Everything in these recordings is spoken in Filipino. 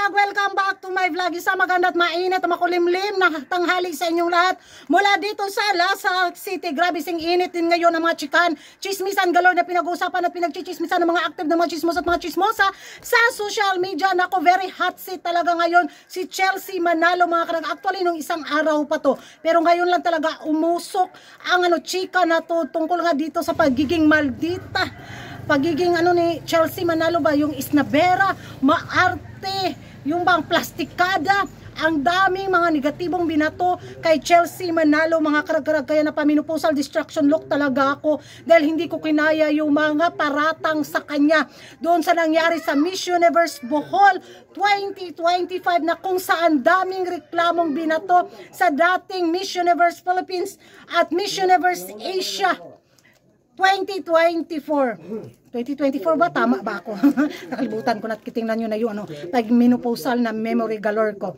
vlog! Welcome back to my vlog. Isa maganda at mainit at makulimlim na tanghali sa inyong lahat. Mula dito sa Lasa City. Grabe sing init din ngayon ng mga chikan. Chismisan galore na pinag-uusapan at pinagchichismisan ng mga active na mga chismos at mga chismosa sa social media. Nako, very hot seat talaga ngayon si Chelsea Manalo mga karag. Actually, nung isang araw pa to. Pero ngayon lang talaga umusok ang chika na to tungkol nga dito sa pagiging maldita. Pagiging ni Chelsea Manalo ba, yung isnabera, maarte, yung bang plastikada, ang daming mga negatibong binato kay Chelsea Manalo mga karag-karag. Kaya na paminupusal distraction look talaga ako dahil hindi ko kinaya yung mga paratang sa kanya doon sa nangyari sa Miss Universe Bohol 2025 na kung saan daming reklamong binato sa dating Miss Universe Philippines at Miss Universe Asia 2024 ba? Tama ba ako? Nakalimutan ko na, kitingnan nyo na yung pag minupusal na memory galore ko.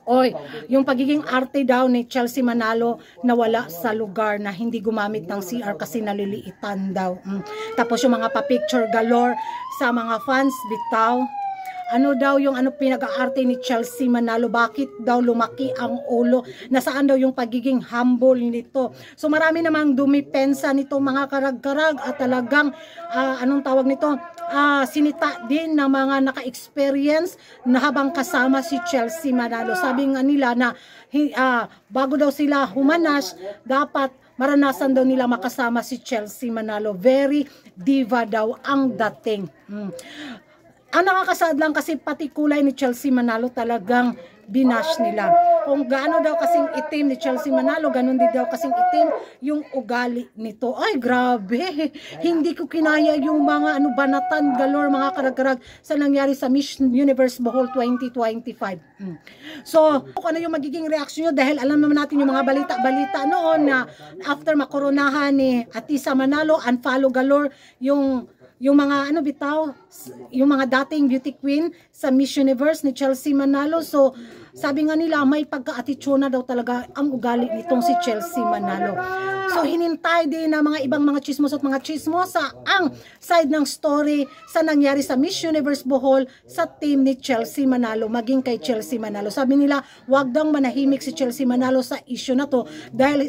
Oy, yung pagiging arte daw ni Chelsea Manalo nawala sa lugar na hindi gumamit ng CR kasi naliliitan daw. Tapos yung mga pa-picture galore sa mga fans, bitaw. Ano daw yung pinag-aarte ni Chelsea Manalo? Bakit daw lumaki ang ulo? Nasaan daw yung pagiging humble nito? So marami namang dumipensa nito mga karag-karag at talagang anong tawag nito? Sinita din ng mga naka-experience na habang kasama si Chelsea Manalo. Sabi nga nila na bago daw sila humanas, dapat maranasan daw nila makasama si Chelsea Manalo. Very diva daw ang dating. Ang nakakasaad lang kasi pati kulay ni Chelsea Manalo talagang binash nila. Kung gaano daw kasing itim ni Chelsea Manalo, ganun din daw kasing itim yung ugali nito. Ay, grabe. Hindi ko kinaya yung mga banatan galore mga karag-karag sa nangyari sa Miss Universe Bohol 2025. So, ano yung magiging reaction nyo? Dahil alam naman natin yung mga balita-balita noon na after makoronahan ni Atisa Manalo, unfollow galore yung mga yung mga dating beauty queen sa Miss Universe ni Chelsea Manalo. So sabi nga nila may pagka-attitude na daw talaga ang ugali nitong si Chelsea Manalo. So hinintay din na mga ibang mga chismos at mga chismosa ang side ng story sa nangyari sa Miss Universe Bohol sa team ni Chelsea Manalo maging kay Chelsea Manalo. Sabi nila wag daw manahimik si Chelsea Manalo sa issue na to dahil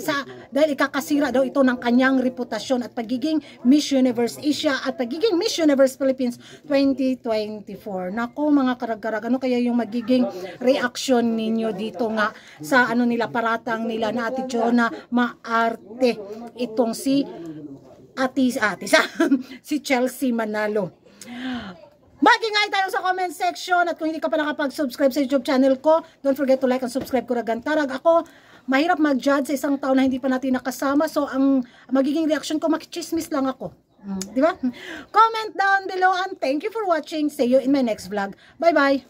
ikakasira daw ito ng kanyang reputasyon at pagiging Miss Universe Asia at pagiging Miss Universe Philippines 2024. Nako mga karag-karag, ano kaya yung magiging reaction ninyo dito nga sa nila paratang nila na attitude na maarte itong si si Chelsea Manalo. Mag-ingay tayo sa comment section at kung hindi ka pa nakapag-subscribe sa YouTube channel ko, don't forget to like and subscribe Kuragantarag. Ako, mahirap mag-judge sa isang taon na hindi pa natin nakasama. So, ang magiging reaction ko, makichismis lang ako. Di ba? Comment down below and thank you for watching. See you in my next vlog. Bye-bye!